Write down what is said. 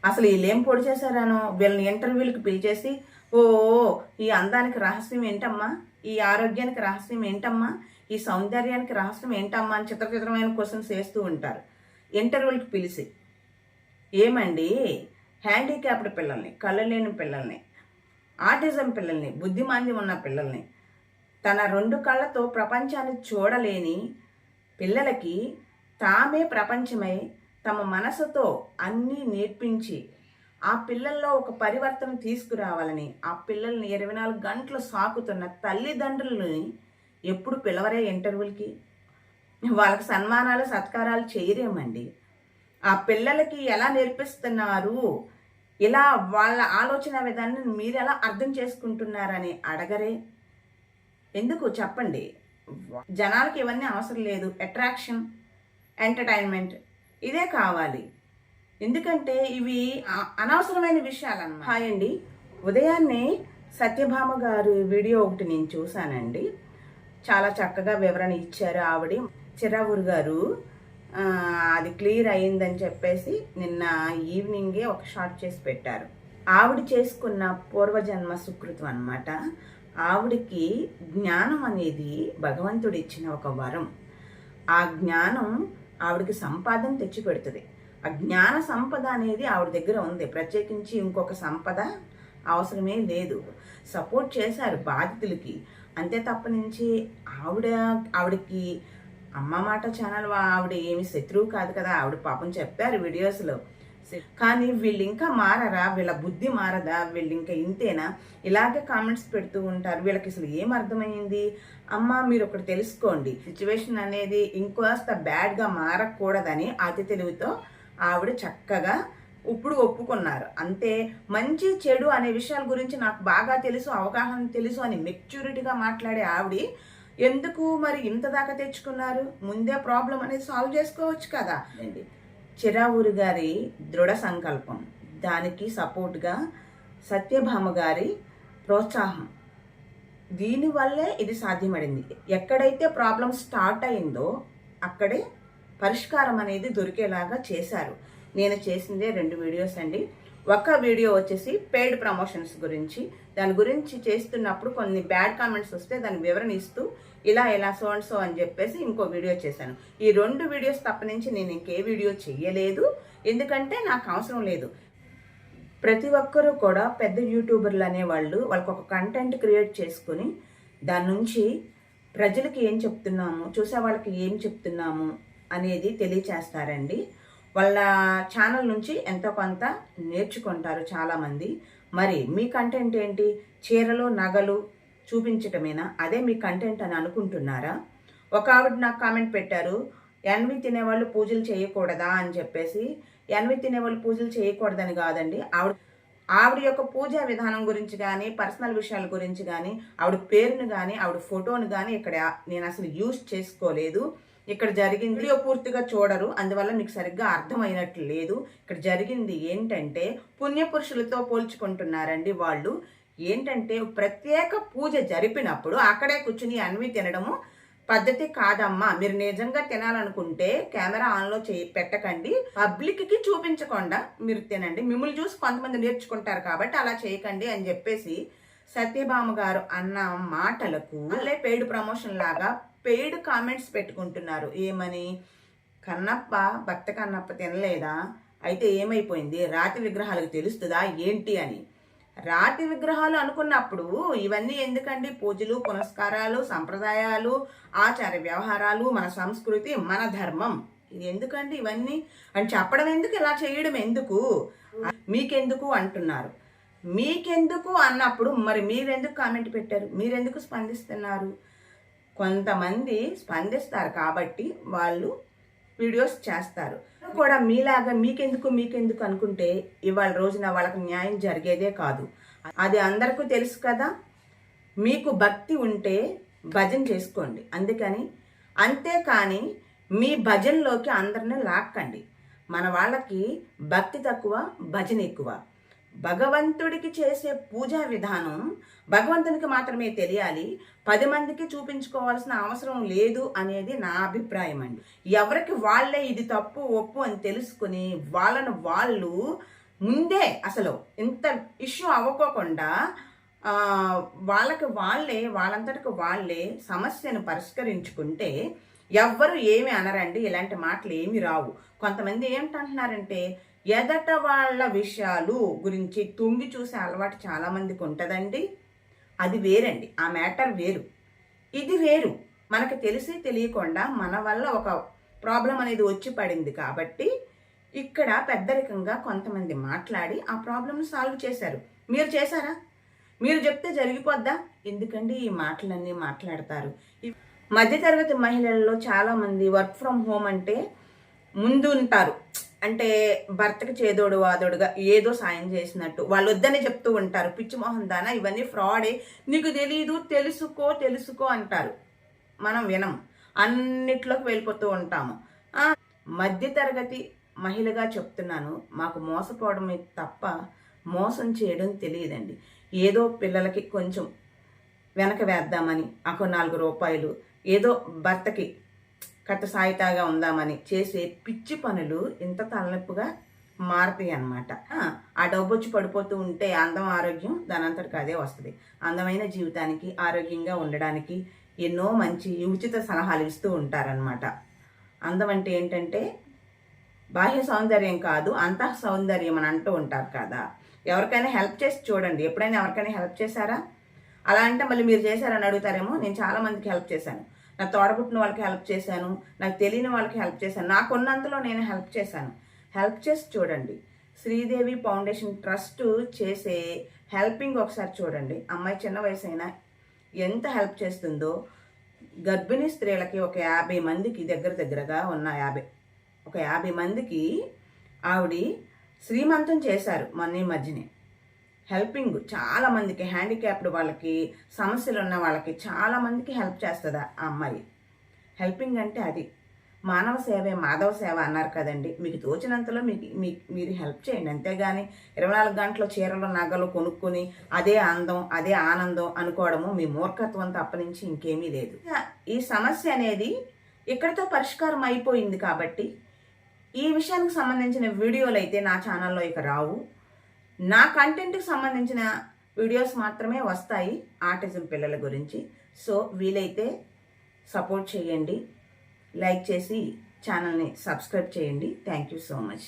అసలు వీళ్ళేం పొడి చేశారనో వీళ్ళని ఇంటర్వ్యూలకు పిలిచేసి, ఓ ఈ అందానికి రహస్యం ఏంటమ్మా, ఈ ఆరోగ్యానికి రహస్యం ఏంటమ్మా, ఈ సౌందర్యానికి రహస్యం ఏంటమ్మా అని చిత్రమైన క్వశ్చన్స్ వేస్తూ ఉంటారు ఇంటర్వ్యూలకు పిలిచి. ఏమండి, హ్యాండిక్యాప్డ్ పిల్లల్ని, కళ్ళు లేని పిల్లల్ని, ఆటిజం పిల్లల్ని, బుద్ధిమాంద్యం ఉన్న పిల్లల్ని, తన 2 కళ్ళతో ప్రపంచాన్ని చూడలేని పిల్లలకి తామే ప్రపంచమై తమ మనసుతో అన్నీ నేర్పించి ఆ పిల్లల్లో ఒక పరివర్తన తీసుకురావాలని ఆ పిల్లల్ని 24 గంటలు సాకుతున్న తల్లిదండ్రులని ఎప్పుడు పిలవరే ఇంటర్వ్యూలకి? వాళ్ళకి సన్మానాలు సత్కారాలు చేయరేమండి. ఆ పిల్లలకి ఎలా నేర్పిస్తున్నారు, ఇలా వాళ్ళ ఆలోచన విధాన్ని మీరు ఎలా అర్థం చేసుకుంటున్నారని అడగరే? ఎందుకు చెప్పండి? జనాలకి ఇవన్నీ అవసరం లేదు. అట్రాక్షన్, ఎంటర్టైన్మెంట్ ఇదే కావాలి. ఎందుకంటే ఇవి అనవసరమైన విషయాలన్నమాట. హాయ్ అండి, ఉదయాన్నే సత్యభామ గారు వీడియో ఒకటి నేను చూశానండి. చాలా చక్కగా వివరణ ఇచ్చారు ఆవిడ. చిరావూరు గారు అది క్లియర్ అయ్యిందని చెప్పేసి నిన్న ఈవినింగే ఒక షార్ట్ చేసి పెట్టారు. ఆవిడ చేసుకున్న పూర్వజన్మ సుకృతం అన్నమాట. ఆవిడికి జ్ఞానం అనేది భగవంతుడు ఇచ్చిన ఒక వరం. ఆ జ్ఞానం ఆవిడకి సంపాదన తెచ్చి పెడుతుంది. ఆ జ్ఞాన సంపద అనేది ఆవిడ దగ్గర ఉంది. ప్రత్యేకించి ఇంకొక సంపద అవసరమే లేదు. సపోర్ట్ చేశారు బాధితులకి, అంతే తప్ప నుంచి ఆవిడకి అమ్మ మాట ఛానల్ ఆవిడ ఏమి శత్రువు కాదు కదా. ఆవిడ పాపం చెప్పారు వీడియోస్లో. కానీ వీళ్ళు ఇంకా మారరా? వీళ్ళ బుద్ధి మారదా? వీళ్ళు ఇంకా ఇంతేనా? ఇలాగే కామెంట్స్ పెడుతూ ఉంటారు. వీళ్ళకి అసలు ఏం అర్థమైంది? అమ్మ మీరు ఒకటి తెలుసుకోండి, సిచ్యువేషన్ అనేది ఇంకోస్త బ్యాడ్గా మారకూడదని అతి తెలివితో ఆవిడ చక్కగా ఇప్పుడు ఒప్పుకున్నారు. అంతే. మంచి చెడు అనే విషయాల గురించి నాకు బాగా తెలుసు, అవగాహన తెలుసు అని మెచ్యూరిటీగా మాట్లాడే ఆవిడ ఎందుకు మరి ఇంత దాకా తెచ్చుకున్నారు? ముందే ప్రాబ్లం అనేది సాల్వ్ చేసుకోవచ్చు కదా. చిరావూరి గారి దృఢ సంకల్పం, దానికి సపోర్ట్గా సత్యభామ గారి ప్రోత్సాహం, దీనివల్లే ఇది సాధ్యపడింది. ఎక్కడైతే ప్రాబ్లం స్టార్ట్ అయిందో అక్కడే పరిష్కారం అనేది దొరికేలాగా చేశారు. నేను చేసిందే 2 వీడియోస్ అండి. ఒక వీడియో వచ్చేసి పెయిడ్ ప్రమోషన్స్ గురించి, దాని గురించి చేస్తున్నప్పుడు కొన్ని బ్యాడ్ కామెంట్స్ వస్తే దాని వివరణ ఇస్తూ ఇలా సో అండ్ సో అని చెప్పేసి ఇంకో వీడియో చేశాను. ఈ 2 వీడియోస్ తప్ప నుంచి నేను ఇంకే వీడియో చెయ్యలేదు, ఎందుకంటే నాకు అవసరం లేదు. ప్రతి ఒక్కరూ కూడా పెద్ద యూట్యూబర్లు అనేవాళ్ళు వాళ్ళకి ఒక కంటెంట్ క్రియేట్ చేసుకుని దాని నుంచి ప్రజలకి ఏం చెప్తున్నాము, చూసే వాళ్ళకి ఏం చెప్తున్నాము అనేది తెలియచేస్తారండి. వాళ్ళ ఛానల్ నుంచి ఎంతో కొంత నేర్చుకుంటారు చాలామంది. మరి మీ కంటెంట్ ఏంటి? చీరలు నగలు చూపించటమేనా? అదే మీ కంటెంట్ అని అనుకుంటున్నారా? ఒక ఆవిడ నాకు కామెంట్ పెట్టారు, ఎన్వి తినేవాళ్ళు పూజలు చేయకూడదా అని చెప్పేసి. ఎన్వి తినేవాళ్ళు పూజలు చేయకూడదని కాదండి. ఆవిడ యొక్క పూజా విధానం గురించి కానీ, పర్సనల్ విషయాల గురించి కానీ, ఆవిడ పేరును కానీ, ఆవిడ ఫోటోను కానీ ఇక్కడ నేను అసలు యూజ్ చేసుకోలేదు. ఇక్కడ జరిగింది వీడియో పూర్తిగా చూడరు, అందువల్ల మీకు సరిగ్గా అర్థమైనట్లు లేదు. ఇక్కడ జరిగింది ఏంటంటే పుణ్యపురుషులతో పోల్చుకుంటున్నారండి వాళ్ళు. ఏంటంటే ప్రత్యేక పూజ జరిపినప్పుడు అక్కడే కూర్చుని అన్వి తినడము పద్ధతి కాదమ్మా. మీరు నిజంగా తినాలనుకుంటే కెమెరా ఆన్లో పెట్టకండి, పబ్లిక్కి చూపించకుండా మీరు తినండి. మిమ్మల్ని చూసి కొంతమంది నేర్చుకుంటారు కాబట్టి అలా చేయకండి అని చెప్పేసి సత్యభామ గారు అన్న మాటలకు అల్లే పెయిడ్ ప్రమోషన్ లాగా పెయిడ్ కామెంట్స్ పెట్టుకుంటున్నారు. ఏమని? కన్నప్ప భక్త కన్నప్ప తినలేదా? అయితే ఏమైపోయింది? రాతి విగ్రహాలకు తెలుస్తుందా ఏంటి అని. రాతి విగ్రహాలు అనుకున్నప్పుడు ఇవన్నీ ఎందుకండి? పూజలు, పునస్కారాలు, సంప్రదాయాలు, ఆచార వ్యవహారాలు, మన సంస్కృతి, మన ధర్మం, ఇది ఎందుకండి ఇవన్నీ అని చెప్పడం ఎందుకు? ఇలా చేయడం ఎందుకు? మీకెందుకు అంటున్నారు. మీకెందుకు అన్నప్పుడు మరి మీరెందుకు కామెంట్ పెట్టారు? మీరెందుకు స్పందిస్తున్నారు? కొంతమంది స్పందిస్తారు కాబట్టి వాళ్ళు వీడియోస్ చేస్తారు కూడా. మీలాగా మీకెందుకు అనుకుంటే ఇవాళ రోజున వాళ్ళకి న్యాయం జరిగేదే కాదు. అది అందరికీ తెలుసు కదా. మీకు భక్తి ఉంటే భజన చేసుకోండి, అంతేకాని మీ భజనలోకి అందరిని లాక్కండి. మన వాళ్ళకి భక్తి తక్కువ, భజన ఎక్కువ. భగవంతుడికి చేసే పూజా విధానం భగవంతునికి మాత్రమే తెలియాలి, 10 మందికి చూపించుకోవాల్సిన అవసరం లేదు అనేది నా అభిప్రాయం అండి. ఎవరికి వాళ్ళే ఇది తప్పు ఒప్పు అని తెలుసుకుని వాళ్ళను వాళ్ళు ముందే అసలు ఇంత ఇష్యూ అవ్వకోకుండా వాళ్ళంతటికి వాళ్ళే సమస్యను పరిష్కరించుకుంటే ఎవ్వరు ఏమి అనరండి. ఇలాంటి మాటలు ఏమి రావు. కొంతమంది ఏమిటంటున్నారంటే ఎదట వాళ్ళ విషయాలు గురించి తుంగి చూసే అలవాటు చాలామందికి ఉంటుందండి. అది వేరండి, ఆ మ్యాటర్ వేరు, ఇది వేరు. మనకు తెలిసి తెలియకుండా మన వల్ల ఒక ప్రాబ్లం అనేది వచ్చి పడింది కాబట్టి ఇక్కడ పెద్దరికంగా కొంతమంది మాట్లాడి ఆ ప్రాబ్లమ్ని సాల్వ్ చేశారు. మీరు చేశారా? మీరు చెప్తే జరిగిపోద్దా? ఎందుకండి ఈ మాటలన్నీ మాట్లాడతారు? మధ్యతరగతి మహిళల్లో చాలామంది వర్క్ ఫ్రమ్ హోమ్ అంటే ముందు ఉంటారు. అంటే భర్తకి చేదోడు వాదోడుగా ఏదో సాయం చేసినట్టు వాళ్ళు వద్దని చెప్తూ ఉంటారు. పిచ్చి మొహం దానా, ఇవన్నీ ఫ్రాడే, నీకు తెలీదు, తెలుసుకో అంటారు. మనం వినం, అన్నిట్లోకి వెళ్ళిపోతూ ఉంటాము. మధ్యతరగతి మహిళగా చెప్తున్నాను, మాకు మోసపోవడం తప్ప మోసం చేయడం తెలియదండి. ఏదో పిల్లలకి కొంచెం వెనక వేద్దామని ఒక 4 రూపాయలు, ఏదో భర్తకి కట్టసాయితాగా ఉందామని చేసే పిచ్చి పనులు ఇంత తలనొప్పిగా మారుతాయి అన్నమాట. ఆ డబ్బు వచ్చి పడిపోతూ ఉంటే అందం ఆరోగ్యం దానంతటికి అదే వస్తుంది. అందమైన జీవితానికి, ఆరోగ్యంగా ఉండడానికి ఎన్నో మంచి ఉచిత సలహాలు ఇస్తూ ఉంటారనమాట. అందం అంటే ఏంటంటే బాహ్య సౌందర్యం కాదు, అంతః సౌందర్యం అని అంటూ ఉంటారు కదా. ఎవరికైనా హెల్ప్ చేసి చూడండి. ఎప్పుడైనా ఎవరికైనా హెల్ప్ చేశారా? అలా అంటే మళ్ళీ మీరు చేశారని అడుగుతారేమో. నేను చాలా మందికి హెల్ప్ చేశాను. నా తోడబుట్టిన వాళ్ళకి హెల్ప్ చేశాను, నాకు తెలియని వాళ్ళకి హెల్ప్ చేశాను, నాకున్నంతలో నేను హెల్ప్ చేశాను. హెల్ప్ చేసి చూడండి. శ్రీదేవి ఫౌండేషన్ ట్రస్ట్ చేసే హెల్పింగ్ ఒకసారి చూడండి. అమ్మాయి చిన్న వయసు అయినా ఎంత హెల్ప్ చేస్తుందో. గర్భిణీ స్త్రీలకి ఒక 50 మందికి దగ్గరగా ఉన్న 50 మందికి ఆవిడ శ్రీమంతం చేశారు మొన్న మధ్యనే. హెల్పింగ్ చాలా మందికి, హ్యాండిక్యాప్డ్ వాళ్ళకి, సమస్యలు ఉన్న వాళ్ళకి చాలా మందికి హెల్ప్ చేస్తుంది ఆ అమ్మాయి. హెల్పింగ్ అంటే అది మానవ సేవే మాధవ సేవ అన్నారు కదండి. మీకు తోచినంతలో మీరు హెల్ప్ చేయండి. అంతేగాని 24 గంటలు చీరలు నగలు కొనుక్కొని అదే అందం అదే ఆనందం అనుకోవడము మీ మూర్ఖత్వం తప్పనించి ఇంకేమీ లేదు. ఈ సమస్య అనేది ఇక్కడితో పరిష్కారం అయిపోయింది కాబట్టి ఈ విషయానికి సంబంధించిన వీడియోలు అయితే నా ఛానల్లో ఇక రావు. నా కంటెంట్కి సంబంధించిన వీడియోస్ మాత్రమే వస్తాయి ఆటిజం పిల్లల గురించి. సో వీలైతే సపోర్ట్ చేయండి, లైక్ చేసి ఛానల్ని సబ్స్క్రైబ్ చేయండి. Thank you so much.